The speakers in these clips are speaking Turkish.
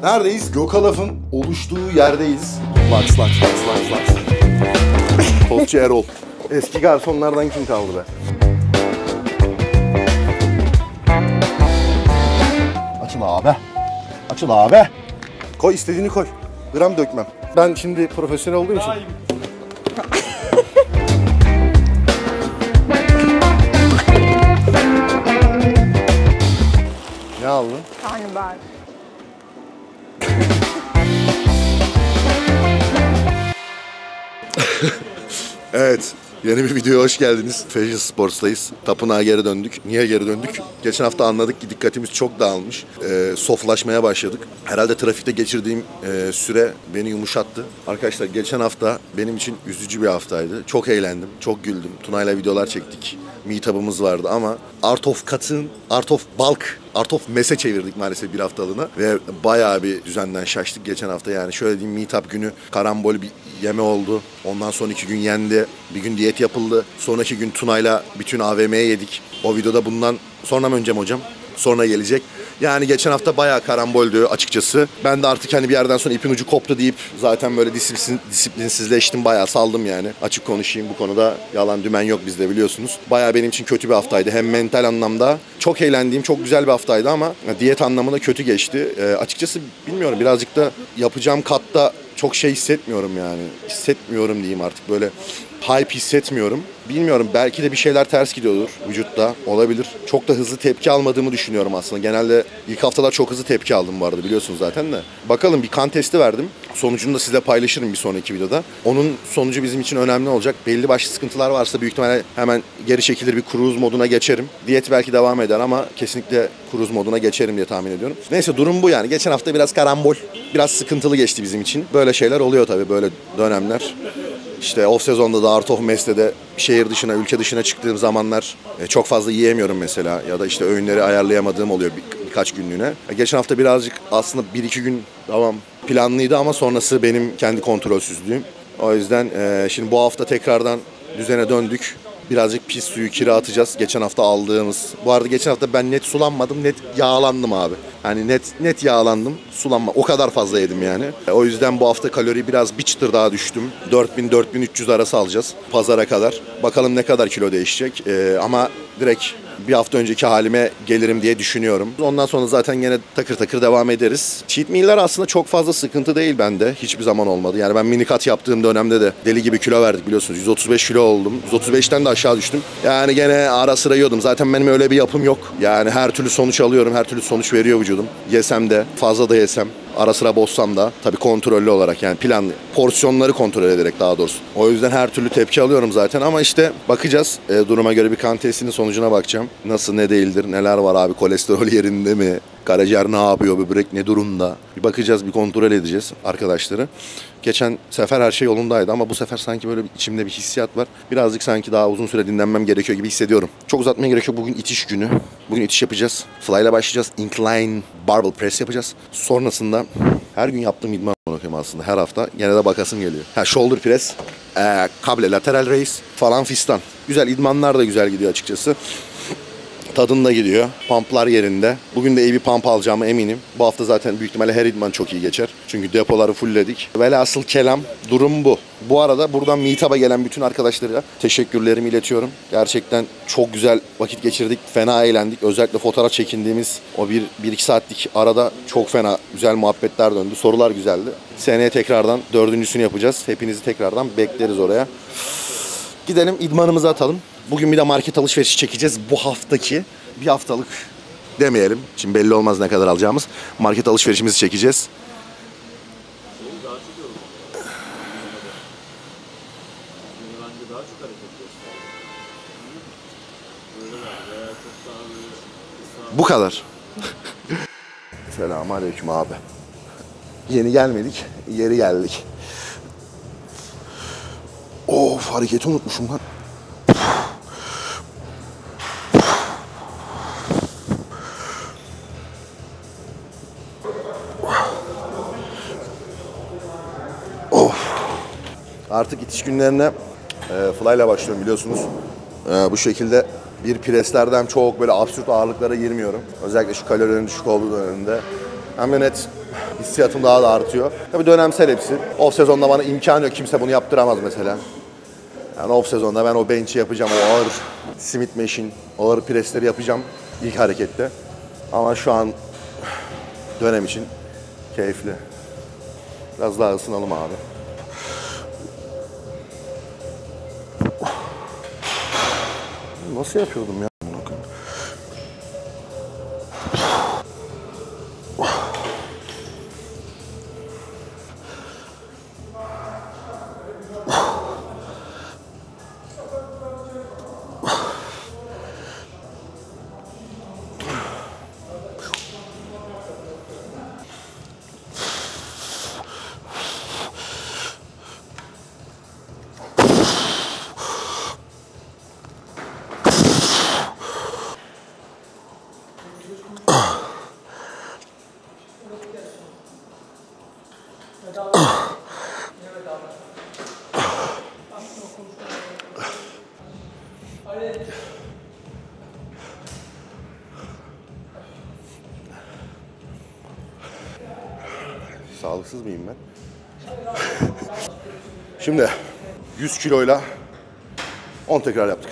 Neredeyiz? Gokalaf'ın oluştuğu yerdeyiz. Laks. Tostçu Erol. Eski garsonlardan kim kaldı be? Açıl abi. Koy, istediğini koy. Gram dökmem. Ben şimdi profesyonel olduğum için. Ne aldın? Karnabahar. Evet, yeni bir videoya hoş geldiniz. Fashion Sports'tayız. Tapınağa geri döndük. Niye geri döndük? Geçen hafta anladık ki dikkatimiz çok dağılmış. Soflaşmaya başladık. Herhalde trafikte geçirdiğim süre beni yumuşattı. Arkadaşlar geçen hafta benim için üzücü bir haftaydı. Çok eğlendim, çok güldüm. Tuna'yla videolar çektik. Meetup'ımız vardı ama Art of Cut'ın, Art of Bulk, Art of Mass'e çevirdik maalesef bir haftalığına. Ve bayağı bir düzenden şaştık geçen hafta. Yani şöyle diyeyim, Meetup günü karambol bir yeme oldu. Ondan son 2 gün yendi. Bir gün diyet yapıldı. Sonraki gün Tuna'yla bütün AVM'ye yedik. O videoda bundan sonra mı önce mi hocam? Sonra gelecek. Yani geçen hafta bayağı karamboldü açıkçası. Ben de artık hani bir yerden sonra ipin ucu koptu deyip zaten böyle disiplinsizleştim. Bayağı saldım yani. Açık konuşayım, bu konuda yalan dümen yok bizde, biliyorsunuz. Bayağı benim için kötü bir haftaydı. Hem mental anlamda çok eğlendiğim, çok güzel bir haftaydı ama diyet anlamında kötü geçti. Açıkçası bilmiyorum, birazcık da yapacağım katta çok şey hissetmiyorum yani. Hissetmiyorum diyeyim artık, böyle hype hissetmiyorum. Bilmiyorum, belki de bir şeyler ters gidiyordur vücutta, olabilir. Çok da hızlı tepki almadığımı düşünüyorum aslında. Genelde ilk haftalar çok hızlı tepki aldım bu arada, biliyorsunuz zaten de. Bakalım, bir kan testi verdim. Sonucunu da sizle paylaşırım bir sonraki videoda. Onun sonucu bizim için önemli olacak. Belli başlı sıkıntılar varsa büyük ihtimalle hemen geri çekilir, bir cruise moduna geçerim. Diyet belki devam eder ama kesinlikle cruise moduna geçerim diye tahmin ediyorum. Neyse, durum bu yani. Geçen hafta biraz karambol, biraz sıkıntılı geçti bizim için. Böyle şeyler oluyor tabii, böyle dönemler. İşte off sezonda da Art of Mass'te de şehir dışına, ülke dışına çıktığım zamanlar çok fazla yiyemiyorum mesela. Ya da işte öğünleri ayarlayamadığım oluyor birkaç günlüğüne. Geçen hafta birazcık aslında 1-2 gün tamam planlıydı ama sonrası benim kendi kontrolsüzlüğüm. O yüzden şimdi bu hafta tekrardan düzene döndük. Birazcık pis suyu, kira atacağız. Geçen hafta aldığımız. Bu arada geçen hafta ben net sulanmadım, net yağlandım abi. Hani net yağlandım, sulanma. O kadar fazla yedim yani. O yüzden bu hafta kalori biraz bir çıtır daha düştüm. 4000-4300 arası alacağız pazara kadar. Bakalım ne kadar kilo değişecek. Ama direkt bir hafta önceki halime gelirim diye düşünüyorum. Ondan sonra zaten yine takır takır devam ederiz. Cheat meal'ler aslında çok fazla sıkıntı değil bende. Hiçbir zaman olmadı. Yani ben mini cut yaptığım dönemde de deli gibi kilo verdik, biliyorsunuz. 135 kilo oldum. 135'ten de aşağı düştüm. Yani gene ara sıra yiyordum. Zaten benim öyle bir yapım yok. Yani her türlü sonuç alıyorum. Her türlü sonuç veriyor vücudum. Yesem de, fazla da yesem, ara sıra bozsam da tabii kontrollü olarak, yani planlı, porsiyonları kontrol ederek daha doğrusu. O yüzden her türlü tepki alıyorum zaten ama işte bakacağız. Duruma göre bir kan testinin sonucuna bakacağım. Nasıl, ne değildir, neler var abi, kolesterol yerinde mi? Karaciğer ne yapıyor, böbrek ne durumda? Bir bakacağız, bir kontrol edeceğiz arkadaşları. Geçen sefer her şey yolundaydı ama bu sefer sanki böyle içimde bir hissiyat var. Birazcık sanki daha uzun süre dinlenmem gerekiyor gibi hissediyorum. Çok uzatmaya gerek yok. Bugün itiş günü. Bugün itiş yapacağız. Fly ile başlayacağız. Incline barbell press yapacağız. Sonrasında her gün yaptığım idman aslında, her hafta. Gene de bakasım geliyor. Shoulder press, kable lateral raise falan fistan. Güzel idmanlar da güzel gidiyor açıkçası. Tadında gidiyor. Pumplar yerinde. Bugün de iyi bir pump alacağıma eminim. Bu hafta zaten büyük ihtimalle her idman çok iyi geçer. Çünkü depoları fullledik. Velhasıl kelam, durum bu. Bu arada buradan Meetup'a gelen bütün arkadaşlara teşekkürlerimi iletiyorum. Gerçekten çok güzel vakit geçirdik. Fena eğlendik. Özellikle fotoğraf çekindiğimiz o 1-2 saatlik arada çok fena güzel muhabbetler döndü. Sorular güzeldi. Seneye tekrardan 4.'sünü yapacağız. Hepinizi tekrardan bekleriz oraya. Gidelim idmanımızı atalım. Bugün bir de market alışverişi çekeceğiz. Bu haftaki, bir haftalık demeyelim. Şimdi belli olmaz ne kadar alacağımız. Market alışverişimizi çekeceğiz. Bu kadar. Selamünaleyküm abi. Yeni gelmedik, yeri geldik. Of, hareketi unutmuşum lan. Artık itiş günlerine fly ile başlıyorum, biliyorsunuz. Bu şekilde bir preslerden çok böyle absürt ağırlıklara girmiyorum. Özellikle şu kalorilerin düşük olduğu dönemde. Hem de net hissiyatım daha da artıyor. Tabii dönemsel hepsi. Off sezonda bana imkanı yok. Kimse bunu yaptıramaz mesela. Yani off sezonda ben o bench'i yapacağım. O ağır Smith machine, ağır presleri yapacağım ilk harekette. Ama şu an dönem için keyifli. Biraz daha ısınalım abi. Nasıl yapıyordum ya? Sağlıksız mıyım ben? Şimdi 100 kiloyla 10 tekrar yaptık.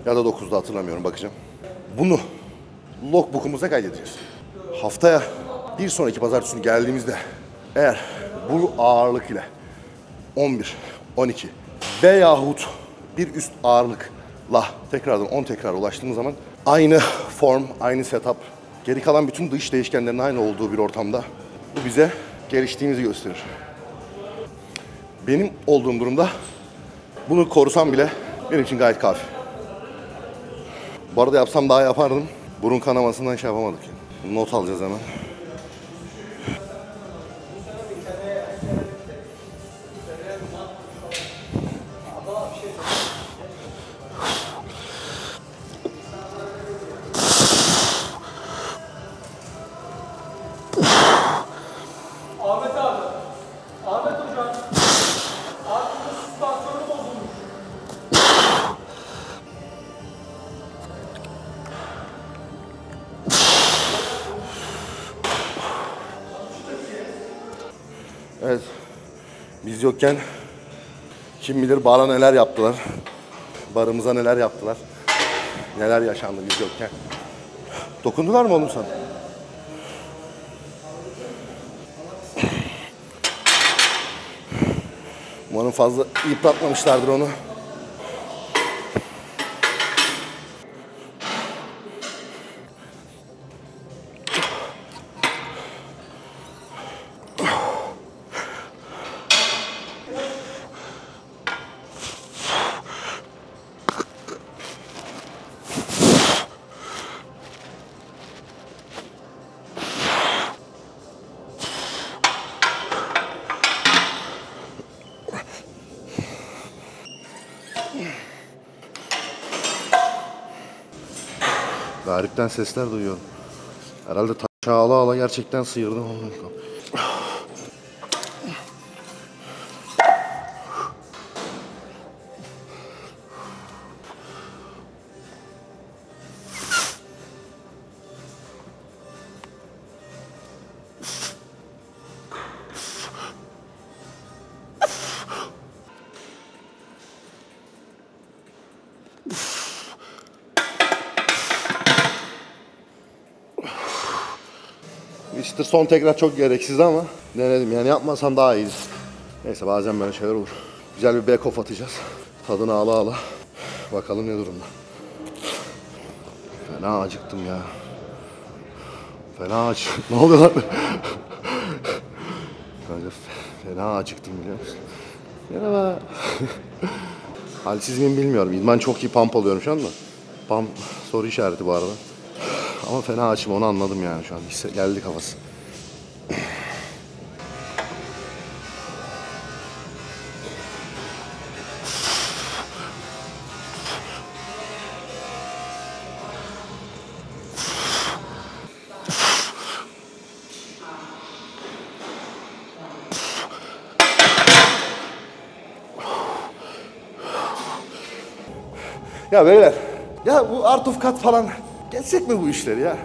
Ya da 9'da hatırlamıyorum, bakacağım. Bunu logbook'umuza kaydedeceğiz. Haftaya bir sonraki pazartesi geldiğimizde eğer bu ağırlık ile 11, 12 veyahut bir üst ağırlıkla tekrardan 10 tekrar ulaştığımız zaman aynı form, aynı setup, geri kalan bütün dış değişkenlerin aynı olduğu bir ortamda bu bize geliştiğimizi gösterir. Benim olduğum durumda bunu korusam bile benim için gayet kafi. Bu arada yapsam daha yapardım. Burun kanamasından şey yapamadık. Not alacağız hemen. Evet, biz yokken kim bilir bara neler yaptılar, barımıza neler yaptılar, neler yaşandı biz yokken. Dokundular mı oğlum sana? Umarım fazla yıpratmamışlardır onu. Garipten sesler duyuyorum. Herhalde taşa ala ala gerçekten sıyırdım. İşte son tekrar çok gereksizdi ama denedim, yani yapmasam daha iyiydi. Neyse, bazen böyle şeyler olur. Güzel bir back off atacağız. Tadını ala ala. Bakalım ne durumda. Fena acıktım ya. Fena aç. Ne oluyor lan? Fena acıktım, biliyor musun? Merhaba. Halsiz miyim bilmiyorum. İdman çok iyi pump alıyorum şu anda. Pump soru işareti bu arada. Ama fena açım, onu anladım yani şu an. Geldi kafası. Ya beyler, ya bu Art of Cut falan geçsek mi bu işleri ya?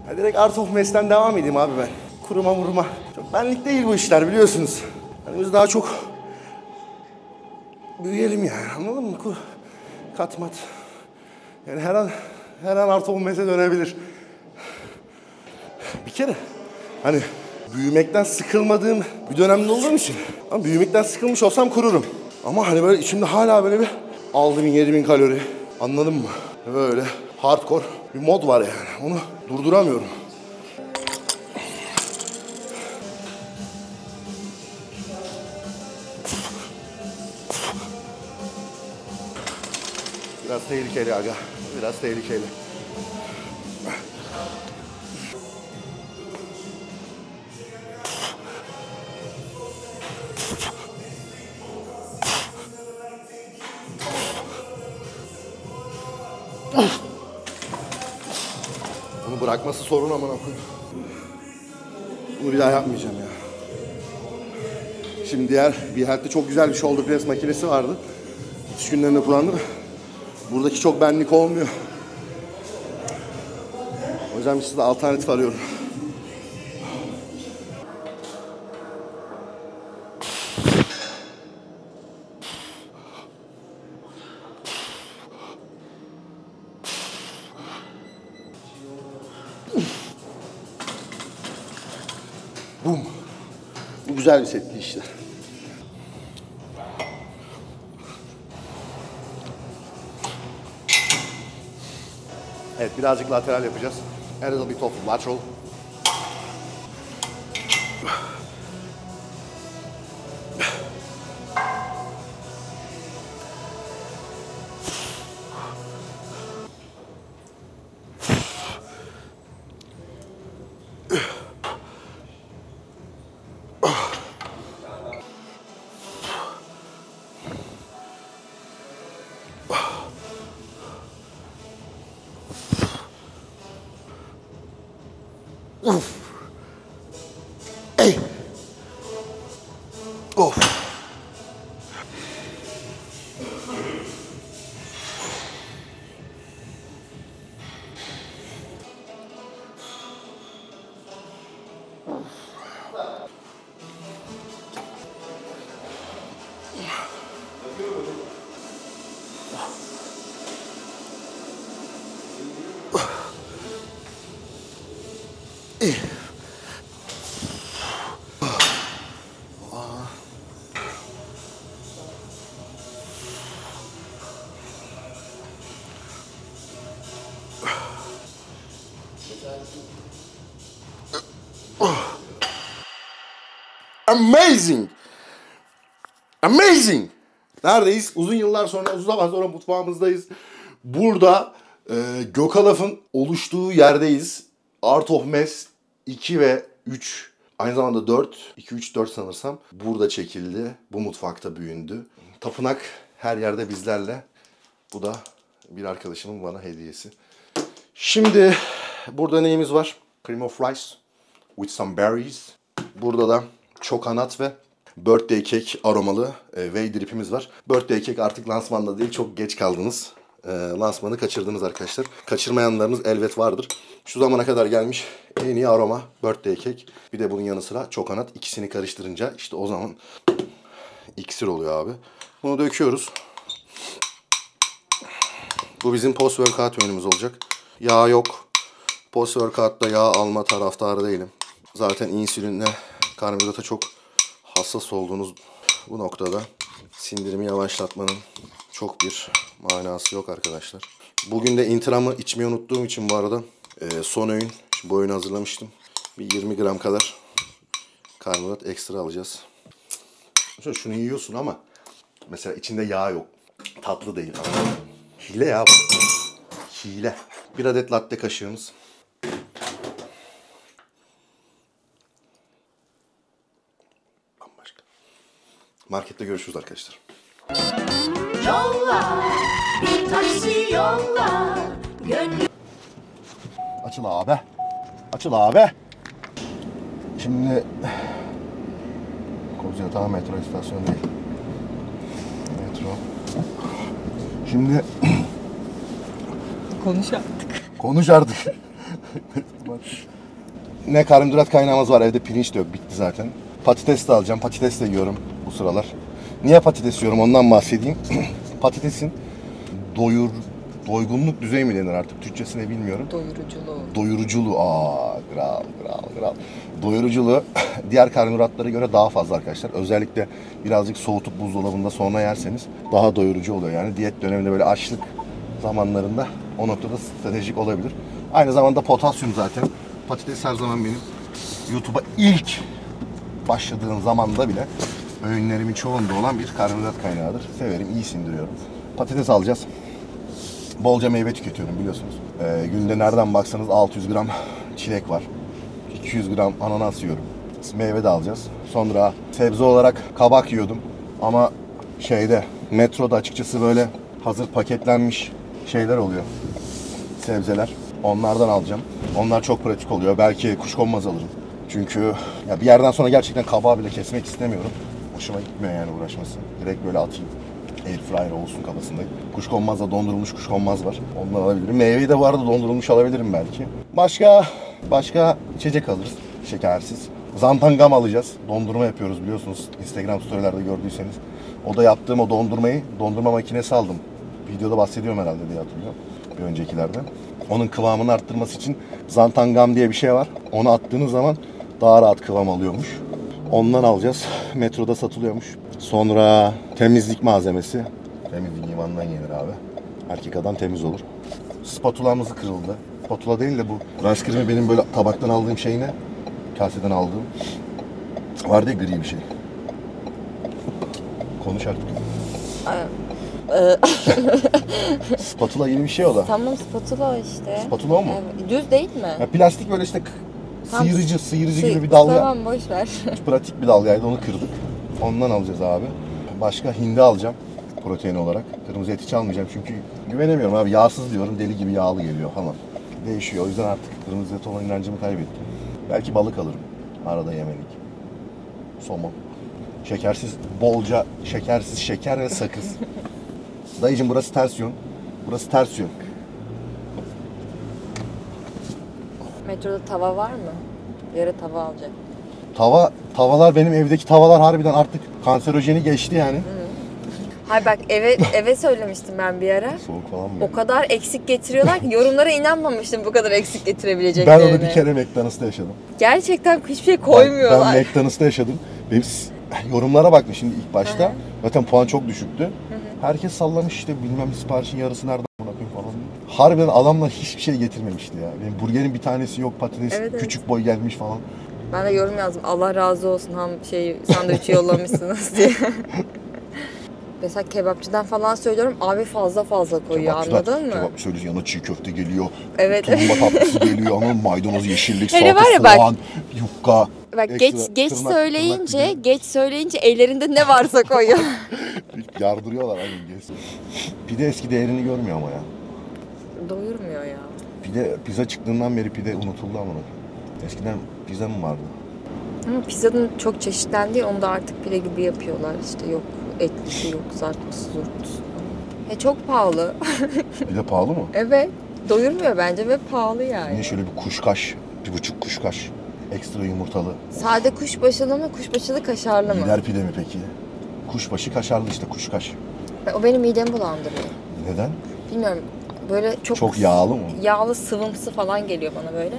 Ya direkt Art of Mass'ten devam edeyim abi ben. Kuruma vurma. Çok benlik değil bu işler biliyorsunuz. Yani biz daha çok büyüyelim yani, anladın mı? Kat mat. Yani her an artı 15'e dönebilir. Bir kere hani büyümekten sıkılmadığım bir dönemde olduğum için. Ama büyümekten sıkılmış olsam kururum. Ama hani böyle içimde hala böyle bir 6.000-7.000 kalori. Anladın mı? Böyle hardcore bir mod var yani. Onu durduramıyorum. Biraz tehlikeli aga. Biraz tehlikeli. Bunu bırakması sorun amına koyayım. Bunu bir daha yapmayacağım ya. Şimdi diğer bir halde çok güzel bir shoulder press makinesi vardı. İş günlerinde kullandım. Buradaki çok benlik olmuyor. O yüzden size alternatif arıyorum. Bum. Bu güzel bir setti işte. Evet, birazcık lateral yapacağız. A little bit of lateral. Ey. Of. Amazing! Amazing! Neredeyiz? Uzun yıllar sonra, uzun zaman sonra mutfağımızdayız. Burada Gokalaf'ın oluştuğu yerdeyiz. Art of Mess 2 ve 3, aynı zamanda 4, 2, 3, 4 sanırsam burada çekildi. Bu mutfakta büyündü. Tapınak her yerde bizlerle. Bu da bir arkadaşımın bana hediyesi. Şimdi burada neyimiz var? Cream of rice with some berries. Burada da çokanat ve birthday cake aromalı whey drip'imiz var. Birthday cake artık lansmanda değil, çok geç kaldınız. Lansmanı kaçırdınız arkadaşlar. Kaçırmayanlarınız elbet vardır. Şu zamana kadar gelmiş en iyi aroma birthday cake. Bir de bunun yanı sıra çokanat. İkisini karıştırınca işte o zaman iksir oluyor abi. Bunu döküyoruz. Bu bizim post workout menümüz olacak. Yağ yok. Post workout'ta yağ alma taraftarı değilim. Zaten insülinle karbonhidrata çok hassas olduğunuz bu noktada sindirimi yavaşlatmanın çok bir manası yok arkadaşlar. Bugün de intiramı içmeyi unuttuğum için bu arada son öğün, bu öğünü hazırlamıştım. Bir 20 gram kadar karbonhidrat ekstra alacağız. Şunu yiyorsun ama mesela içinde yağ yok. Tatlı değil. Hile ya bu. Hile. Bir adet latte kaşığımız. Bambaşka. Markette görüşürüz arkadaşlar. Yolla, bir taksi yolla, gönlüm. Açıl abi. Açıl abi. Şimdi Kozyatağı metro istasyonu değil. Metro. Şimdi Konuş artık. konuş artık. ne karbonhidrat kaynağımız var. Evde pirinç de yok. Bitti zaten. Patates de alacağım. Patates de yiyorum bu sıralar. Niye patates yiyorum ondan bahsedeyim. Patatesin doygunluk düzeyi mi denir artık? Türkçesini bilmiyorum. Doyuruculuğu. Kral. Doyuruculuğu diğer karbonhidratlara göre daha fazla arkadaşlar. Özellikle birazcık soğutup buzdolabında sonra yerseniz daha doyurucu oluyor. Yani diyet döneminde böyle açlık zamanlarında o noktada stratejik olabilir. Aynı zamanda potasyum zaten. Patates her zaman benim YouTube'a ilk başladığım zamanda bile öğünlerimin çoğunda olan bir karbonhidrat kaynağıdır. Severim, iyi sindiriyorum. Patates alacağız. Bolca meyve tüketiyorum biliyorsunuz. Günde nereden baksanız 600 gram çilek var. 200 gram ananas yiyorum. Meyve de alacağız. Sonra sebze olarak kabak yiyordum. Ama metroda açıkçası böyle hazır paketlenmiş şeyler oluyor. Sebzeler. Onlardan alacağım. Onlar çok pratik oluyor. Belki kuşkonmaz alırım. Çünkü ya bir yerden sonra gerçekten kabağı bile kesmek istemiyorum. Hoşuma gitmiyor yani uğraşması. Direkt böyle atayım. Airfryer olsun kafasındayım. Kuşkonmazla dondurulmuş kuşkonmaz var. Ondan alabilirim. Meyveyi de bu arada dondurulmuş alabilirim belki. Başka içecek alırız. Şekersiz. Zantangam alacağız. Dondurma yapıyoruz biliyorsunuz. Instagram storylerde gördüyseniz. O da yaptığım o dondurma makinesi aldım. Videoda bahsediyorum herhalde diye hatırlıyorum. Bir öncekilerde. Onun kıvamını arttırması için Zantangam diye bir şey var. Onu attığınız zaman daha rahat kıvam alıyormuş. Ondan alacağız. Metroda satılıyormuş. Sonra temizlik malzemesi. Temizlik limandan gelir abi. Erkek adam temiz olur. Spatulamız kırıldı. Spatula değil de bu rice cream'i benim böyle tabaktan aldığım şey ne? Kaseden aldığım. Vardı ya gri bir şey. Konuş artık. Spatula gibi bir şey o da. Tamam spatula işte. Spatula o mu? Evet. Düz değil mi? Ya plastik böyle işte Tam sıyırıcı gibi bir dalga. Tamam boş ver. Pratik bir dalgaydı, onu kırdık. Ondan alacağız abi. Başka hindi alacağım protein olarak. Kırmızı et hiç almayacağım çünkü güvenemiyorum abi. Yağsız diyorum, deli gibi yağlı geliyor falan. Değişiyor. O yüzden artık kırmızı et olan inancımı kaybettim. Belki balık alırım. Arada yemelik. Somon. Bolca şekersiz şeker ve sakız. Dayıcım burası ters yön. Burası ters yön. Metroda tava var mı? Yarı tava alacak. Tavalar benim evdeki tavalar harbiden artık kanserojeni geçti yani. Hayır bak eve söylemiştim ben bir ara. Soğuk falan mı? O kadar eksik getiriyorlar ki yorumlara inanmamıştım bu kadar eksik getirebileceklerine. Ben onu bir kere McDonald's'ta yaşadım. Gerçekten hiçbir şey koymuyorlar. Ben McDonald's'ta yaşadım. Benim yorumlara baktım şimdi ilk başta. Zaten puan çok düşüktü. Herkes sallamış işte bilmem siparişin yarısı nereden bırakayım falan. Harbiden adamlar hiçbir şey getirmemişti ya. Benim burgerin bir tanesi yok, patates küçük boy gelmiş falan. Ben de yorum yazdım. Allah razı olsun sandviçi yollamışsınız diye. Mesela kebapçıdan falan söylüyorum. Abi fazla koyuyor, anladın mı? Kebapçı söylüyor, yanına çiğ köfte geliyor. Evet. Tulumba tatlısı geliyor ama maydanoz, yeşillik, Hele salata, soğan, yufka. Bak geç söyleyince ellerinde ne varsa koyuyor. Yardırıyorlar hani geç. Pide eski değerini görmüyor ama ya. Doyurmuyor ya. Pizza çıktığından beri pide unutuldu ama. Eskiden pizza mı vardı? Ama pizzanın çok çeşitlendiği, onu da artık pide gibi yapıyorlar. İşte yok etlisi, yok zartlısı, zurtlusu. Çok pahalı. Pide pahalı mı? Evet. Doyurmuyor bence ve pahalı yani. Yine şöyle bir kuşkaş, 1,5 kuşkaş. Ekstra yumurtalı. Sade kuşbaşılı mı, kuşbaşılı kaşarlı mı? Lider pide mi peki? Kuşbaşı kaşarlı işte, kuşkaş. O benim midemi bulandırıyor. Neden? Bilmiyorum. Böyle çok yağlı mı? Yağlı, sıvımsı falan geliyor bana böyle.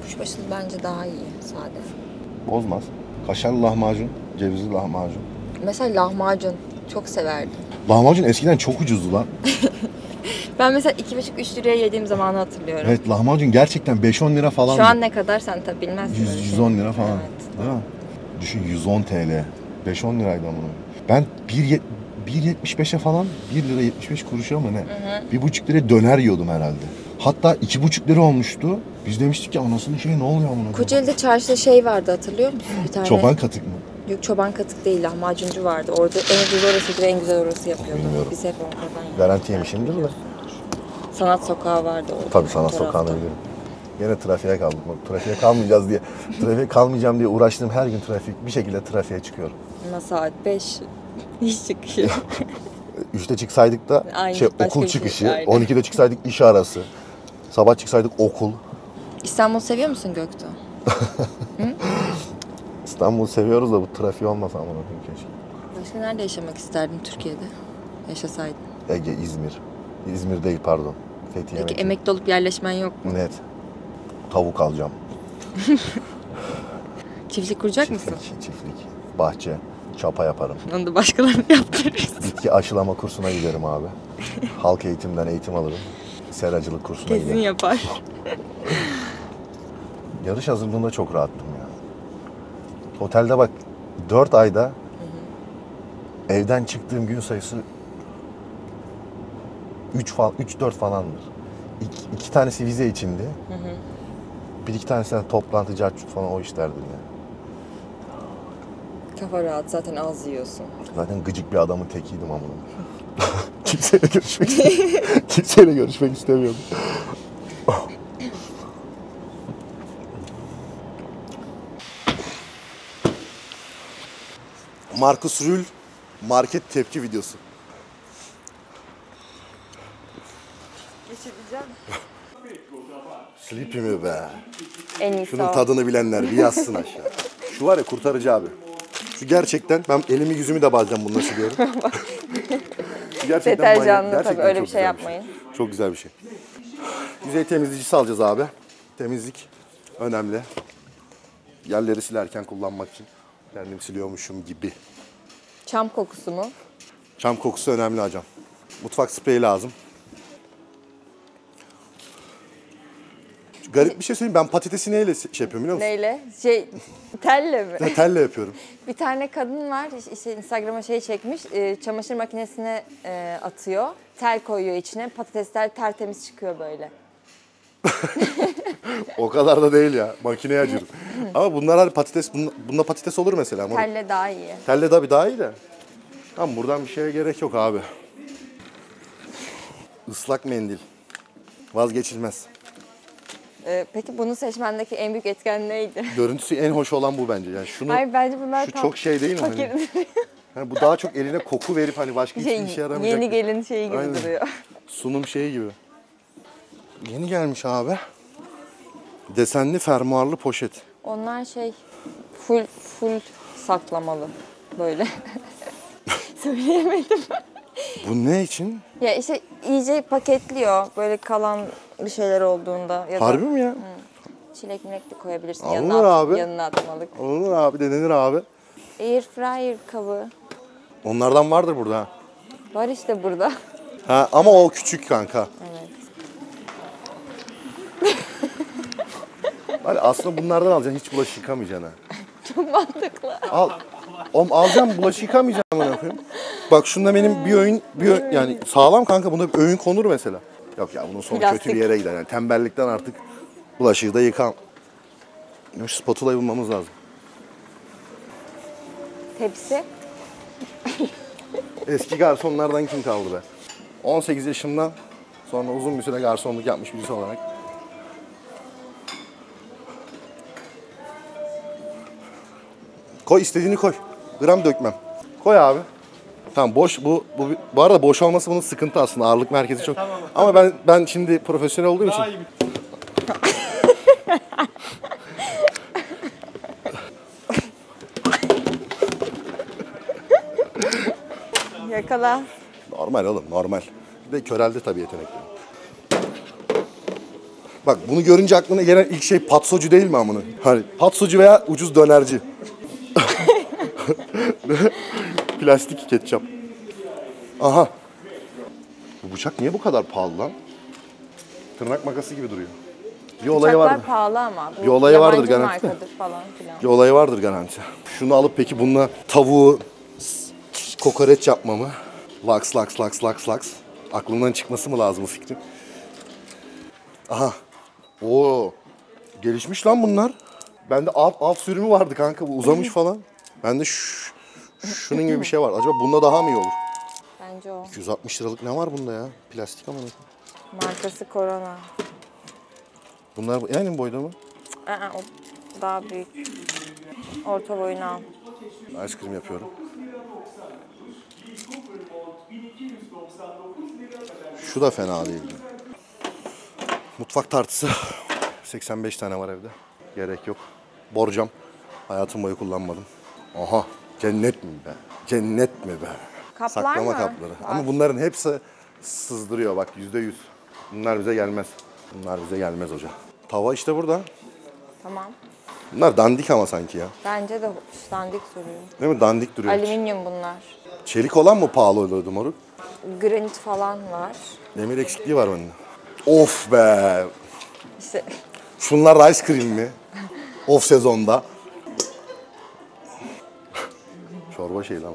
Kuşbaşılı bence daha iyi, sade. Bozmaz. Kaşarlı lahmacun, cevizli lahmacun. Mesela lahmacun çok severdim. Lahmacun eskiden çok ucuzdu lan. Ben mesela 2,5-3 liraya yediğim zamanı hatırlıyorum. Evet, lahmacun gerçekten 5-10 lira falan. Şu an ne kadar sen tabi bilmezsin. 110 lira falan. Evet. Değil mi? Düşün 110 TL. 5-10 liraydı ama. Ben 1.75'e falan 1 lira 75 kuruşa mı ne? 1,5 lira döner yiyordum herhalde. Hatta 2,5 lira olmuştu. Biz demiştik ki anasının ne oluyor amına? Kocaeli'de çarşıda vardı, hatırlıyor musun? Bir tane. Çoban katık mı? Yok, çoban katık değil, lahmacuncu vardı. Orada en ucuz orasıydı ve en güzel orası yapıyordu. Bilmiyorum. Biz hep oradan yedik. Garanti yemişimdir de. Sanat sokağı vardı orada. Tabii sanat sokağını bilirim. Yine trafiğe kaldık. Trafiğe kalmayacağız diye. Trafiğe kalmayacağım diye uğraştığım her gün bir şekilde trafiğe çıkıyorum. Ama saat 5 iş çıkışı. 3'te çıksaydık da okul çıkışı, 12'de çıksaydık iş arası. Sabah çıksaydık okul. İstanbul seviyor musun Göktuğ? İstanbul'u seviyoruz da bu trafiği olmasa ama keşke. Başka nerede yaşamak isterdin Türkiye'de? Yaşasaydın. Ege, İzmir. İzmir değil pardon. Fethiye. Peki emekli olup yerleşmen yok mu? Net. Tavuk alacağım. Çiftlik kuracak mısın? Çiftlik. Bahçe. Çapa yaparım. Onu da başkalarına yaptırırız. Bitki aşılama kursuna giderim abi. Halk eğitimden eğitim alırım. Seracılık kursuna Kesin giderim. yapar. Yarış hazırlığında çok rahattım ya. Otelde bak 4 ayda evden çıktığım gün sayısı 3-4 falandır. İki tanesi vize içindi. Bir iki tanesinden toplantı, carçut falan o işlerdir yani. Kafa rahat, zaten az yiyorsun. Zaten gıcık bir adamın tekiydim ama. Kimseyle görüşmek istemiyordum. Markus Rühl market tepki videosu. Geçireceğim. Sleepy mi be? En iyisi Şunun o. tadını bilenler bir yazsın aşağı. Şu var ya kurtarıcı abi. Şu gerçekten ben elimi yüzümü de bazen bununla siliyorum. Gerçekten Deterjanlı gerçekten tabii, öyle çok bir şey güzel yapmayın. Çok güzel bir şey. Yüzey temizleyicisi alacağız abi. Temizlik önemli. Yerleri silerken kullanmak için. Kendim siliyormuşum gibi. Çam kokusu mu? Çam kokusu önemli hocam. Mutfak spreyi lazım. Garip bir şey söyleyeyim. Ben patatesi neyle şey yapıyorum biliyor musun? Neyle? Telle mi? Telle yapıyorum. Bir tane kadın var, işte Instagram'a çekmiş, çamaşır makinesine atıyor, tel koyuyor içine, patatesler tertemiz çıkıyor böyle. O kadar da değil ya. Makineye acırım. Ama bunlar hani patates, bunda patates olur mesela. Telle daha iyi. Telle tabii daha iyi de. Tamam buradan bir şeye gerek yok abi. Islak mendil. Vazgeçilmez. Peki bunu seçmendeki en büyük etken neydi? Görüntüsü en hoş olan bu bence. Yani şunu, Hayır, bence bunlar şu tam çok şey değil mi? Hani bu daha çok eline koku verip hani başka hiçbir işe yaramayacak. Yeni gelin şeyi gibi Aynen. duruyor. Sunum şeyi gibi. Yeni gelmiş abi. Desenli fermuarlı poşet. Onlar full saklamalı böyle. Söyleyemedim. Bu ne için? Ya işte iyice paketliyor böyle kalan bir şeyler olduğunda. Ya Harbi da, mi ya? çilek milek de koyabilirsin Alınır abi. yanına atmalık. Alınır abi, denenir abi. Air fryer kabı. Onlardan vardır burada ha. Var işte burada. Ha ama o küçük kanka. Evet. Hani aslında bunlardan alacaksın, hiç bulaşık yıkamayacaksın ha. Çok mantıklı. Alacağım, bulaşık yıkamayacağım amına koyayım. Bak şunda benim bir öğün yani sağlam kanka, bunda bir öğün konur mesela. Yok ya bunun sonu Plastik. kötü bir yere gider. Yani tembellikten artık bulaşığı da yıkam. Şu spatulayı bulmamız lazım. Tepsi. Eski garsonlardan kim kaldı be? 18 yaşımdan sonra uzun bir süre garsonluk yapmış birisi olarak. Koy, istediğini koy. Gram dökmem. Koy abi. Tamam boş bu arada boş olması bunun sıkıntı aslında. Ağırlık merkezi çok. Tamam. Ama ben şimdi profesyonel olduğum için. Yakala. Normal oğlum, normal. Bir de körelde tabii yetenekli. Bak bunu görünce aklına gelen ilk şey patsocu değil mi amına? Hani patsocu veya ucuz dönerci. Plastik ketçap. Aha. Bu bıçak niye bu kadar pahalı lan? Tırnak makası gibi duruyor. Bir olayı Bıçaklar vardır. pahalı ama. Bu Bir olayı vardır yabancı garanti. markadır falan filan. Bir olayı vardır garanti. Şunu alıp peki bununla tavuğu kokoreç yapmamı. Laks. Aklımdan çıkması mı lazım bu fikrin? Aha. Oo. Gelişmiş lan bunlar. Bende alt sürümü vardı kanka, bu uzamış falan. Bende şunun gibi bir şey var. Acaba bunda daha mı iyi olur? Bence o. 260 liralık ne var bunda ya? Plastik ama ne? Markası Corona. Bunlar aynı boyda mı? O daha büyük. Orta boyunu al. Ice cream yapıyorum. Şu da fena değil. Mutfak tartısı. 85 tane var evde. Gerek yok. Borcam. Hayatım boyu kullanmadım. Aha, cennet mi be? Cennet mi be? Kaplar Saklama mı? kapları. Var. Ama bunların hepsi sızdırıyor bak, %100. Bunlar bize gelmez. Bunlar bize gelmez hoca. Tava işte burada. Tamam. Bunlar dandik ama sanki ya. Bence de dandik duruyor. Değil mi? Dandik duruyor. Alüminyum bunlar. Çelik olan mı pahalı oluyordu moruk? Granit falan var. Demir eksikliği var bende. Of be! İşte Şunlar ice cream mi? Off sezonda. Çorba şey lan.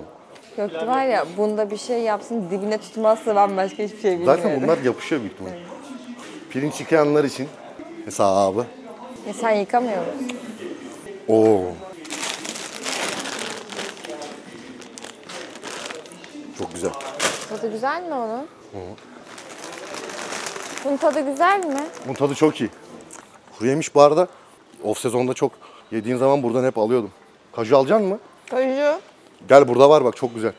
Göktuğ var ya, bunda bir şey yapsın dibine tutmazsa ben başka hiçbir şey bilmiyorum. Zaten bunlar yapışıyor büyük ihtimalle. Pirinç yıkayanlar için hesabı. Sen yıkamıyor musun? Oo. Çok güzel. Tadı güzel mi onun? Bunun tadı güzel mi? Bunun tadı çok iyi. Kuru yemiş bu arada off sezonda çok yediğin zaman buradan hep alıyordum. Kaju alacaksın mı? Kaju. Gel burada var bak, çok güzel.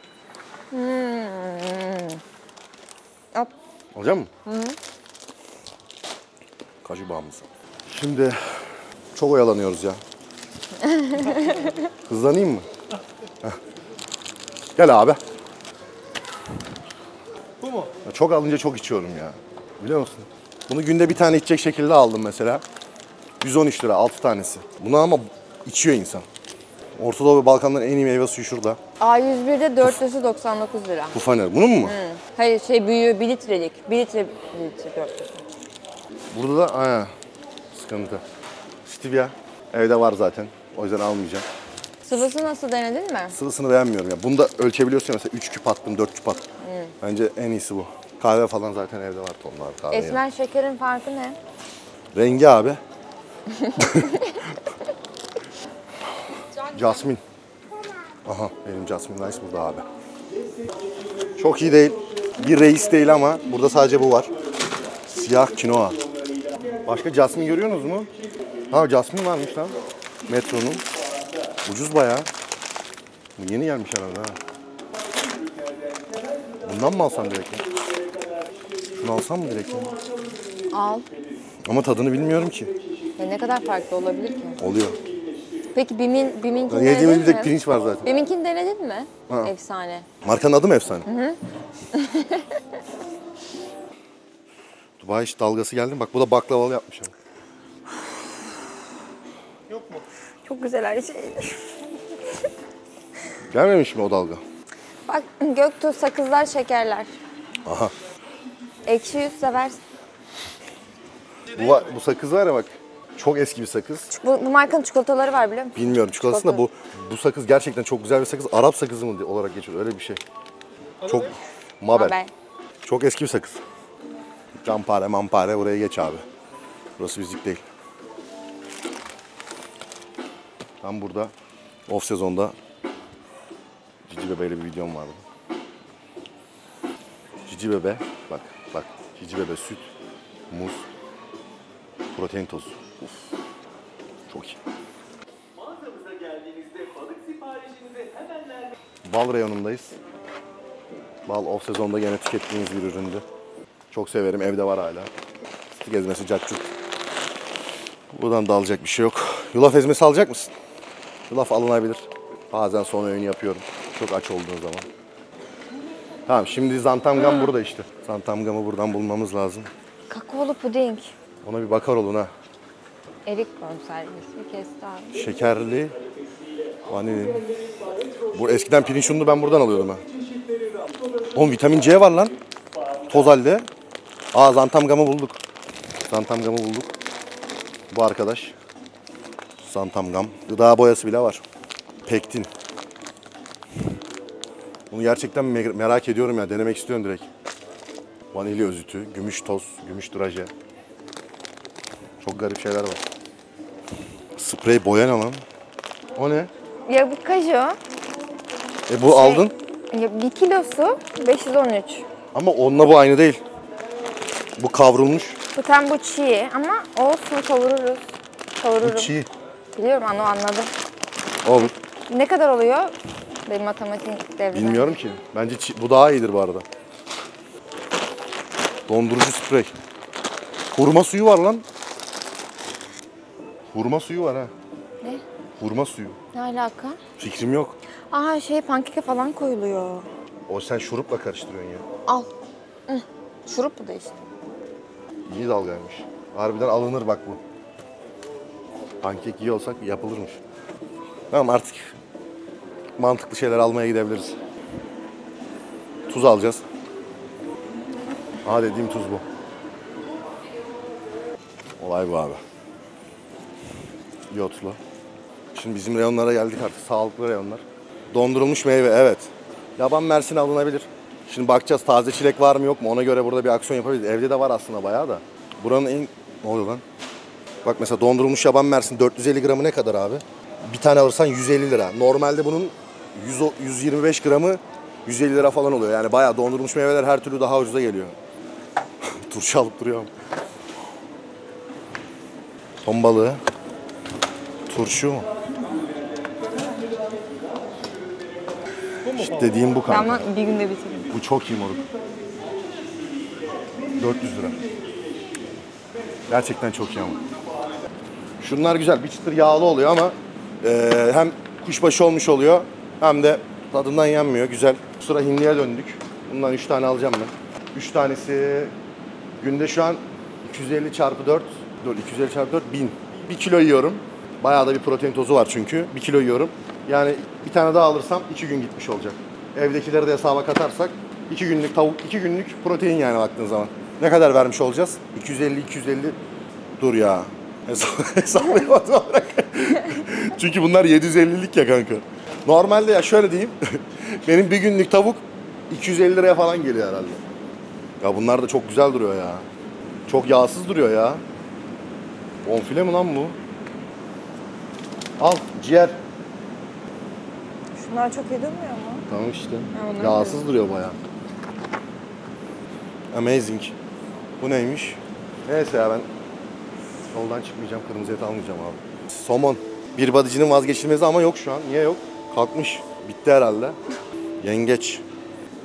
Hop. Alacak mısın? Kaju bağımlısı. Şimdi çok oyalanıyoruz ya. Hızlanayım mı? Heh. Gel abi. Bu mu? Ya çok alınca çok içiyorum ya. Biliyor musun? Bunu günde bir tane içecek şekilde aldım mesela. 113 lira 6 tanesi. Bunu ama içiyor insan. Orta Doğu ve Balkanların en iyi meyve suyu şurada. A101'de 400'ü 99 lira. Bu faner. Bunun mu? Hayır büyüğü 1 litrelik. 1 litre 400. Burada da sıkıntı. Stevia evde var zaten. O yüzden almayacağım. Sıvısı nasıl, denedin mi? Sıvısını beğenmiyorum ya. Bunu da ölçebiliyorsun ya, mesela 3 küp attım, 4 küp attım. Bence en iyisi bu. Kahve falan zaten evde var, tonlar kahve. Esmer şekerin farkı ne? Rengi abi. Jasmine. Aha, benim Jasmine Rice burada abi. Çok iyi değil. Bir reis değil ama burada sadece bu var. Siyah kinoa. Başka Jasmine görüyorsunuz mu? Ha, Jasmine varmış lan. Metro'nun. Ucuz bayağı. Bu yeni gelmiş herhalde ha. Bundan mı alsam direkt ya? Şunu alsam mı direkt ya? Al. Ama tadını bilmiyorum ki. Ya ne kadar farklı olabilir ki? Oluyor. Peki Bim'inkini Yediğimiz denedin bir tek mi? pirinç var zaten. Bim'inkini denedin mi? Ha. Efsane. Markanın adı mı efsane? Dubai dalgası geldi mi? Bak bu da baklavalı yapmış ama. Yok mu? Çok güzel her şey. Gelmemiş mi o dalga? Bak Göktuğ, sakızlar, şekerler. Aha. Ekşi yüz seversin. Bu sakız var ya bak. Çok eski bir sakız. Bu markanın çikolataları var, biliyor musun? Bilmiyorum çikolatasında bu sakız gerçekten çok güzel bir sakız. Arap sakızı mı olarak geçiyor, öyle bir şey. Çok Mabel. Mabel. Çok eski bir sakız. Campare mampare buraya geç abi. Burası bizlik değil. Ben burada off sezonda Cici Bebe'yle bir videom vardı. Cici Bebe bak Cici Bebe süt, muz, protein tozu. Uf. Çok iyi. Mağazamıza geldiğinizde balık siparişinizi hemen vermek. Bal reyonundayız. Bal off sezonda gene tükettiğimiz bir üründü. Çok severim, evde var hala. Sütü gezmesi, caccut. Buradan da alacak bir şey yok. Yulaf ezmesi alacak mısın? Yulaf alınabilir. Bazen son öğünü yapıyorum. Çok aç olduğun zaman. Tamam, şimdi zantamgam burada işte. Zantamgamı buradan bulmamız lazım. Kakaolu puding. Ona bir bakar olun ha. Erik konservesi bir kez daha. Şekerli, vanilin. Bu eskiden pirinç ununu ben buradan alıyordum ha. Oğlum vitamin C var lan. Toz halde. Zantamgamı bulduk. Zantamgamı bulduk. Bu arkadaş. Zantamgam. Gıda boyası bile var. Pektin. Bunu gerçekten merak ediyorum ya. Denemek istiyorum direkt. Vanilya özütü, gümüş toz, gümüş draje. Çok garip şeyler var. Sprey boya ne lan? O ne? Ya bu kaju. Bu aldın. Ya 1 kilosu 513. Ama onunla bu aynı değil. Bu kavrulmuş. Bu çiğ ama olsun, kavururuz. Bu çiğ. Biliyorum, onu anladım. Olur. Ne kadar oluyor? Benim matematik devrine. Bilmiyorum ki. Bence bu daha iyidir bu arada. Dondurucu sprey. Hurma suyu var lan. Hurma suyu var ha. Ne? Hurma suyu. Ne alaka? Fikrim yok. Aa pankeke falan koyuluyor. O sen şurupla karıştırıyorsun ya. Al. Hı. Şurup bu da işte. İyi dalgaymış. Harbiden alınır bak bu. Pankek iyi olsak yapılırmış. Tamam artık mantıklı şeyler almaya gidebiliriz. Tuz alacağız. Dediğim tuz bu. Olay bu abi. Iyotlu. Şimdi bizim reyonlara geldik artık. Sağlıklı reyonlar. Dondurulmuş meyve evet. Yaban mersini alınabilir. Şimdi bakacağız taze çilek var mı yok mu, ona göre burada bir aksiyon yapabiliriz. Evde de var aslında bayağı da. Buranın en... Ne oluyor lan? Bak mesela dondurulmuş yaban mersin 450 gramı ne kadar abi? Bir tane alırsan 150 lira. Normalde bunun 125 gramı 150 lira falan oluyor. Yani bayağı dondurulmuş meyveler her türlü daha ucuza geliyor. Turşu alıp duruyorum. Ton balığı. Turşu mu? İşte dediğim bu kanka. Ama bir günde bitiririm. Bu çok iyi moruk. 400 lira. Gerçekten çok iyi ama. Şunlar güzel. Bir çıtır yağlı oluyor ama hem kuşbaşı olmuş oluyor hem de tadından yenmiyor. Güzel. Bu sıra hindiye döndük. Bundan 3 tane alacağım ben. 3 tanesi günde şu an 250 çarpı 4. 250 çarpı 4 1000. 1 kilo yiyorum. Bayağı da bir protein tozu var çünkü. 1 kilo yiyorum. Yani bir tane daha alırsam 2 gün gitmiş olacak. Evdekileri de hesaba katarsak 2 günlük tavuk, 2 günlük protein yani baktığın zaman. Ne kadar vermiş olacağız? 250. Dur ya. Hesaplayamadım olarak. Çünkü bunlar 750'lik ya kanka. Normalde ya şöyle diyeyim. Benim bir günlük tavuk 250 liraya falan geliyor herhalde. Ya bunlar da çok güzel duruyor ya. Çok yağsız duruyor ya. Bonfile mi lan bu? Al ciğer. Şunlar çok iyi durmuyor mu? Tamam işte. Ha, yağsız duruyor bayağı. Amazing. Bu neymiş? Neyse ya ben yoldan çıkmayacağım. Kırmızı et almayacağım abi. Somon. Bir badıcının vazgeçilmezi ama yok şu an. Niye yok? Kalkmış. Bitti herhalde. Yengeç.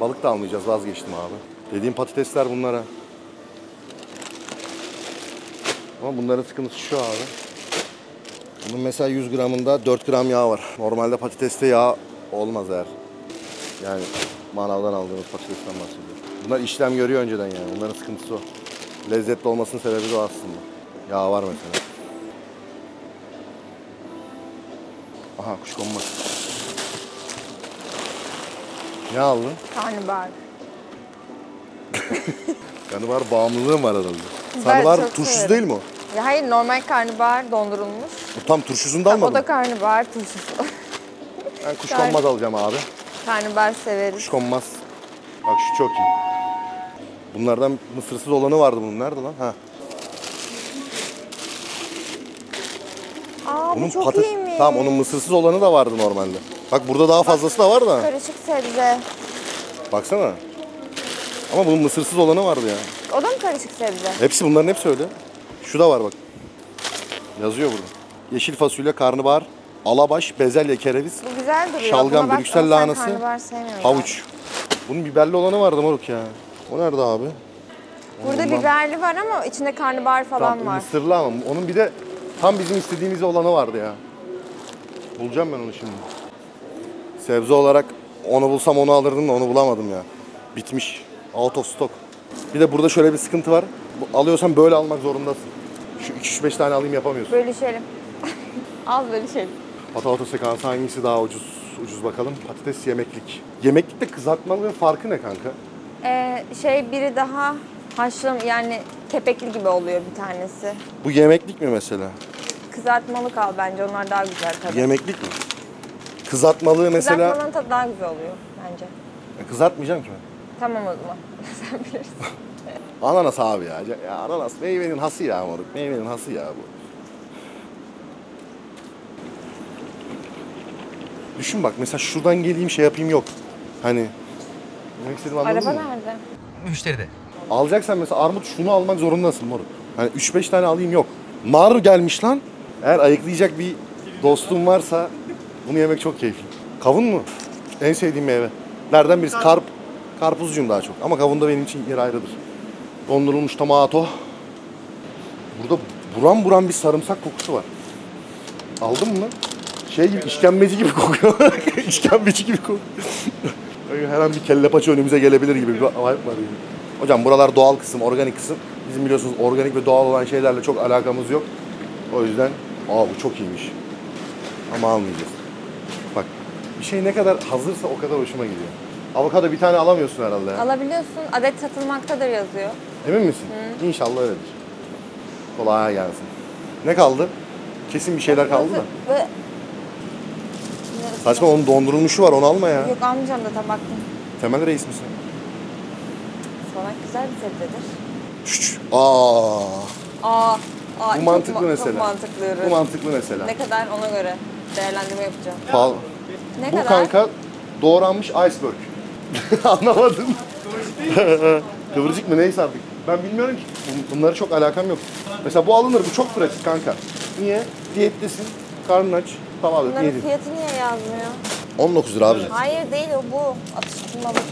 Balık da almayacağız. Vazgeçtim abi. Dediğim patatesler bunlara. Ama bunların sıkıntısı şu abi. Bunun mesela 100 gramında 4 gram yağ var. Normalde patateste yağ olmaz eğer. Yani manavdan aldığımız patatesten bahsediyorum. Bunlar işlem görüyor önceden yani. Bunların sıkıntısı o. Lezzetli olmasının sebebi de o aslında. Yağ var mesela. Aha kuşkonmaz. Ne aldın? Karnabahar. Karnabahar bağımlılığım var herhalde. Ben Karnabahar çok turşusu severim. değil mi o? Ya hayır, normal karnabahar dondurulmuş. Bu tam turşusunu da O almadın da mı? karnabahar turşusu. Ben kuşkonmaz alacağım abi. Karnabahar severiz. Kuşkonmaz. Bak şu çok iyi. Bunlardan mısırsız olanı vardı bunun. Nerede lan? Ha. Aa bu çok patat- iyiymiş. Tamam onun mısırsız olanı da vardı normalde. Bak burada daha fazlası da var da. Karışık sebze. Baksana. Ama bunun mısırsız olanı vardı ya. O da mı karışık sebze? Hepsi bunların hepsi öyle. Şu da var bak. Yazıyor burada. Yeşil fasulye, karnabahar, alabaş, bezelye, kereviz, Bu güzel duruyor. şalgam, Buna bak, brüksel ama sen lahanası, karnabahar sevmiyorsun havuç. Bunun biberli olanı vardı moruk ya. O nerede abi? Burada Ondan- biberli var ama içinde karnabahar falan Tam var. mısırlı ama onun bir de tam bizim istediğimiz olanı vardı ya. Bulacağım ben onu şimdi. Sebze olarak onu bulsam onu alırdım da onu bulamadım ya. Bitmiş. Out of stock. Bir de burada şöyle bir sıkıntı var. Alıyorsan böyle almak zorundasın. Şu 2-3-5 tane alayım yapamıyorsun. Bölüşelim. Al bölüşelim. Patato sekansı hangisi daha ucuz bakalım. Patates yemeklik. Yemeklikte kızartmalının farkı ne kanka? Biri daha yani kepekli gibi oluyor bir tanesi. Bu yemeklik mi mesela? Kızartmalık al bence, onlar daha güzel tadı. Yemeklik mi? Kızartmalığı mesela... Kızartmanın tadı daha güzel oluyor bence. Kızartmayacağım ki ben. Tamam o zaman. Sen bilirsin. Ananas abi ya. Ya ananas meyvenin hası ya moruk. Meyvenin hası ya bu. Düşün bak mesela şuradan geleyim şey yapayım yok. Hani demek istediğimi anladın Araba mı? nerede? Müşteride. Alacaksan mesela armut şunu almak zorundasın moruk. Hani 3-5 tane alayım yok. Nar gelmiş lan. Eğer ayıklayacak bir dostum varsa bunu yemek çok keyifli. Kavun mu? En sevdiğim meyve. Nereden birisi? Karpuzcuyum daha çok. Ama kavun da benim için yeri ayrıdır. Dondurulmuş tomato. Burada buram buram bir sarımsak kokusu var. Aldın mı? Şey gibi, işkembeci gibi kokuyor. İşkembeci gibi kokuyor. Her an bir kelle paça önümüze gelebilir gibi bir vibe var yani. Hocam buralar doğal kısım, organik kısım. Bizim biliyorsunuz organik ve doğal olan şeylerle çok alakamız yok. O yüzden, bu çok iyiymiş. Ama almayacağız. Bak, bir şey ne kadar hazırsa o kadar hoşuma gidiyor. Avokado bir tane alamıyorsun herhalde ya. Alabiliyorsun. Adet satılmaktadır yazıyor. Emin misin? Hı. İnşallah öyledir. Kolay gelsin. Ne kaldı? Kesin bir şeyler kaldı da. Ve... Saçma, onun dondurulmuşu var, onu alma ya. Yok almayacağım da tam baktım. Temel reis misin? Ispanak güzel bir sebzedir. Bu mantıklı mesela. Çok mantıklı ürün. Bu mantıklı mesela. Ne kadar ona göre değerlendirme yapacağım. Pahalı. Ne Bu kadar? kanka doğranmış iceberg. Anlamadın. Kıvırcık mı neyse artık. Ben bilmiyorum ki. Bunlara çok alakam yok. Mesela bu alınır, bu çok pratik kanka. Niye? Diyettesin, karnın aç, tavalı Bunların yedin. fiyatı niye yazmıyor? 19 lira abicim. Hayır değil o bu. Atıştırmalık.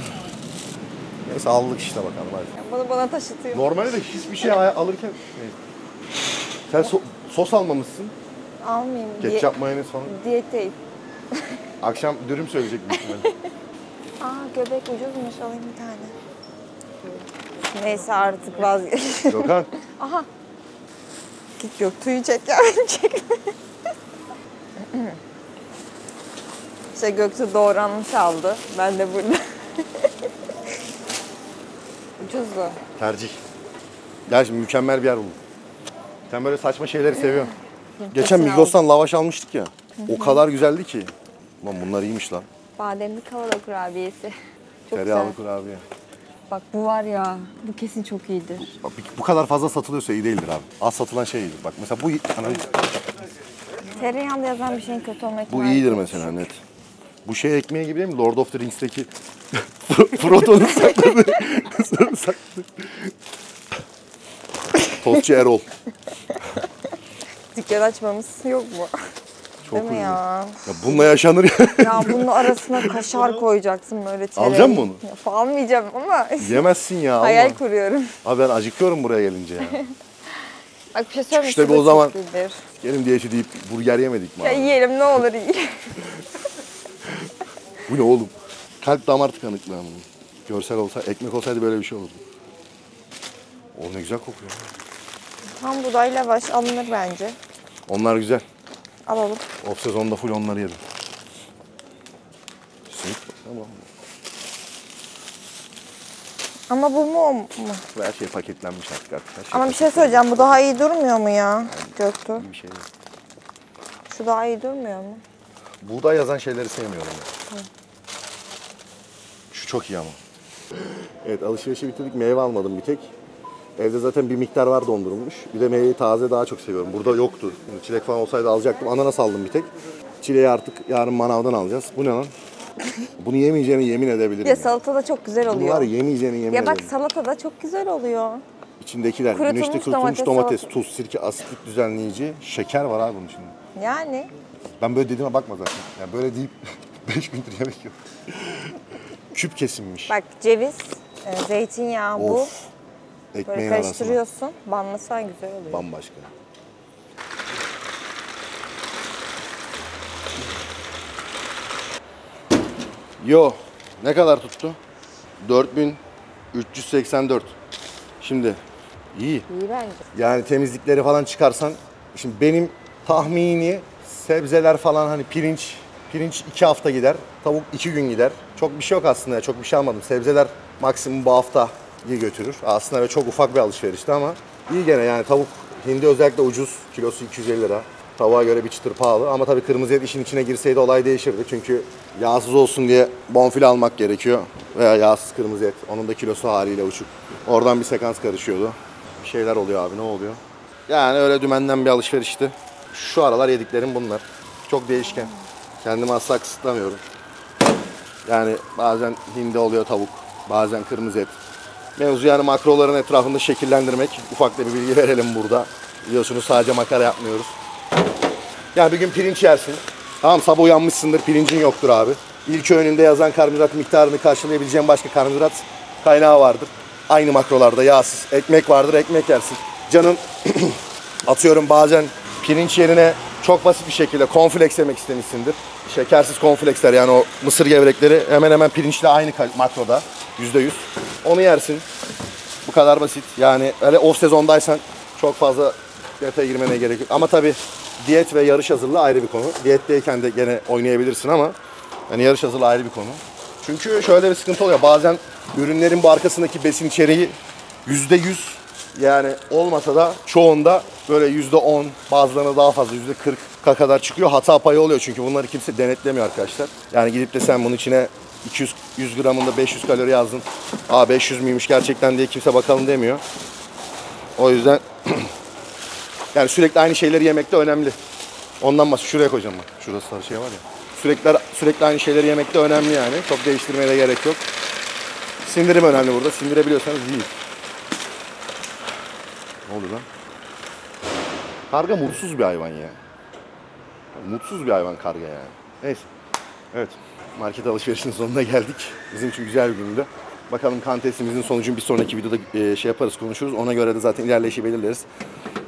Neyse aldık işte bakalım hadi. Bunu bana taşıtıyor. Normalde de hiçbir şey alırken... Sen sos almamışsın. Almayayım. Ketçap, mayonez falan. Diyetteyim. Akşam dürüm söyleyecek büyük ihtimalle. Göbek ucuzmuş, alayım bir tane. Neyse artık vazgeç. Gökhan. Aha. Git Göktuğ'u çek ya, beni çekme. İşte Göktuğ doğranmış aldı. Ben de burada. Ucuzdu. Tercih. Gel şimdi mükemmel bir yer buldum. Sen böyle saçma şeyleri seviyorsun. Geçen Migros'tan lavaş almıştık ya. O kadar güzeldi ki. Lan bunlar iyiymiş lan. Bademli kavala kurabiyesi. Çok Tereyağlı güzel. kurabiye. Bak bu var ya, bu kesin çok iyidir. Bak bu kadar fazla satılıyorsa iyi değildir abi. Az satılan şey iyidir. Bak mesela bu Tereyağında yazan bir şeyin kötü olma bu ihtimali iyidir yok. mesela net. Bu şey ekmeği gibi değil mi? Lord of the Rings'teki Frodo'nun sakladığı. Tostçu Erol. Dükkan açmamız yok mu? Çok Değil mi uygun. ya? Ya bununla yaşanır ya. Ya bunun arasına kaşar koyacaksın böyle tereyağı. Alacak mısın onu? Ya, almayacağım ama Yemezsin ya. hayal Allah. kuruyorum. Abi ben acıkıyorum buraya gelince ya. Bak bir şey söyleyeyim mi? İşte Şu da o zaman- çok iyidir. Gelin diye deyip burger yemedik mi Ya abi? yiyelim ne olur yiyelim. Bu ne oğlum? Kalp damar tıkanıklığı ama. Görsel olsa, ekmek olsaydı böyle bir şey olurdu. O ne güzel kokuyor. Tam buğday lavaş alınır bence. Onlar güzel. Alalım. Off sezonda full onları yedim. Simit, tamam. Ama bu mu o mu? Her şey paketlenmiş artık. Her şey Ama bir şey söyleyeceğim. Bu daha iyi durmuyor mu ya Göktuğ? iyi bir şey değil. Şu daha iyi durmuyor mu? Buğday yazan şeyleri sevmiyorum ben. Şu çok iyi ama. Evet, alışverişi bitirdik. Meyve almadım bir tek. Evde zaten bir miktar var dondurulmuş. Bir de meyveyi taze daha çok seviyorum. Burada yoktu. Şimdi çilek falan olsaydı alacaktım. Ananas aldım bir tek. Çileği artık yarın manavdan alacağız. Bu ne lan? Bunu yemeyeceğini yemin edebilirim. Ya salata da çok güzel oluyor. Bunlar yemeyeceğini yemin Ya bak ederim. salata da çok güzel oluyor. İçindekiler Kurutulmuş güneşte kurutulmuş domates, salata. tuz, sirke, asitlik düzenleyici, şeker var abi bunun içinde. Yani. Ben böyle dediğime bakma zaten. Yani böyle deyip 5 gündür yemek yok. Küp kesilmiş. Bak ceviz, zeytinyağı bu. Of. Böyle Ekmeğin arasına. karıştırıyorsun. Banlasan güzel oluyor. Bambaşka. Yo. Ne kadar tuttu? 4384. Şimdi iyi. İyi bence. Yani temizlikleri falan çıkarsan, şimdi benim tahmini sebzeler falan hani pirinç 2 hafta gider, tavuk 2 gün gider. Çok bir şey yok aslında ya, çok bir şey almadım. Sebzeler maksimum bu hafta götürür. Aslında ve çok ufak bir alışverişti ama iyi gene yani tavuk, hindi özellikle ucuz, kilosu 250 lira. Tavuğa göre bir çıtır pahalı ama tabii kırmızı et işin içine girseydi olay değişirdi. Çünkü yağsız olsun diye bonfile almak gerekiyor veya yağsız kırmızı et. Onun da kilosu haliyle uçuk. Oradan bir sekans karışıyordu. Bir şeyler oluyor abi, ne oluyor? Yani öyle dümenden bir alışverişti. Şu aralar yediklerim bunlar. Çok değişken. Kendimi asla kısıtlamıyorum. Yani bazen hindi oluyor tavuk, bazen kırmızı et. Mevzu yani makroların etrafında şekillendirmek. Ufak da bir bilgi verelim burada. Biliyorsunuz sadece makara yapmıyoruz. Yani bir gün pirinç yersin. Tamam, sabah uyanmışsındır, pirincin yoktur abi. İlk öğününde yazan karbonhidrat miktarını karşılayabileceğin başka karbonhidrat kaynağı vardır. Aynı makrolarda yağsız ekmek vardır, ekmek yersin. Canın atıyorum bazen pirinç yerine Çok basit bir şekilde cornflakes yemek istemişsindir. Şekersiz cornflakesler, yani o mısır gevrekleri hemen hemen pirinçle aynı makroda. %100. Onu yersin. Bu kadar basit. Yani öyle off sezondaysan çok fazla detaya girmene gerek yok. Ama tabii diyet ve yarış hazırlığı ayrı bir konu. Diyetteyken de gene oynayabilirsin ama yani yarış hazırlığı ayrı bir konu. Çünkü şöyle bir sıkıntı oluyor. Bazen ürünlerin bu arkasındaki besin içeriği %100 yani olmasa da çoğunda böyle %10, bazılarına daha fazla %40'a kadar çıkıyor. Hata payı oluyor çünkü bunları kimse denetlemiyor arkadaşlar. Yani gidip de sen bunun içine 100 gramında 500 kalori yazdın. 500 müymüş gerçekten diye kimse bakalım demiyor. O yüzden yani sürekli aynı şeyleri yemek de önemli. Ondan bahsediyorum. Şuraya koyacağım bak. Şurada sarı şey var ya. Sürekli aynı şeyleri yemek de önemli yani. Çok değiştirmeye de gerek yok. Sindirim önemli burada. Sindirebiliyorsanız iyi. Ne oldu lan? Karga mutsuz bir hayvan ya. Mutsuz bir hayvan karga yani. Neyse. Evet. Market alışverişinin sonuna geldik. Bizim için güzel bir gündü. Bakalım kan testimizin sonucunu bir sonraki videoda şey yaparız, konuşuruz. Ona göre de zaten ilerleyişi belirleriz.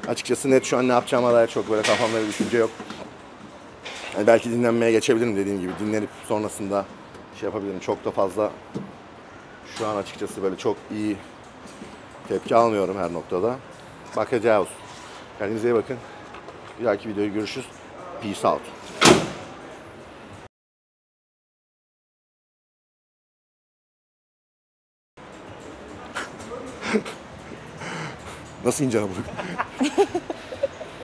Açıkçası net şu an ne yapacağıma dair çok böyle kafamda bir düşünce yok. Yani belki dinlenmeye geçebilirim dediğim gibi. Dinlenip sonrasında şey yapabilirim. Çok da fazla şu an açıkçası böyle çok iyi tepki almıyorum her noktada. Bakacağız. Kendinize iyi bakın. Bir dahaki videoda görüşürüz. Peace out. Nasıl ince hamburger?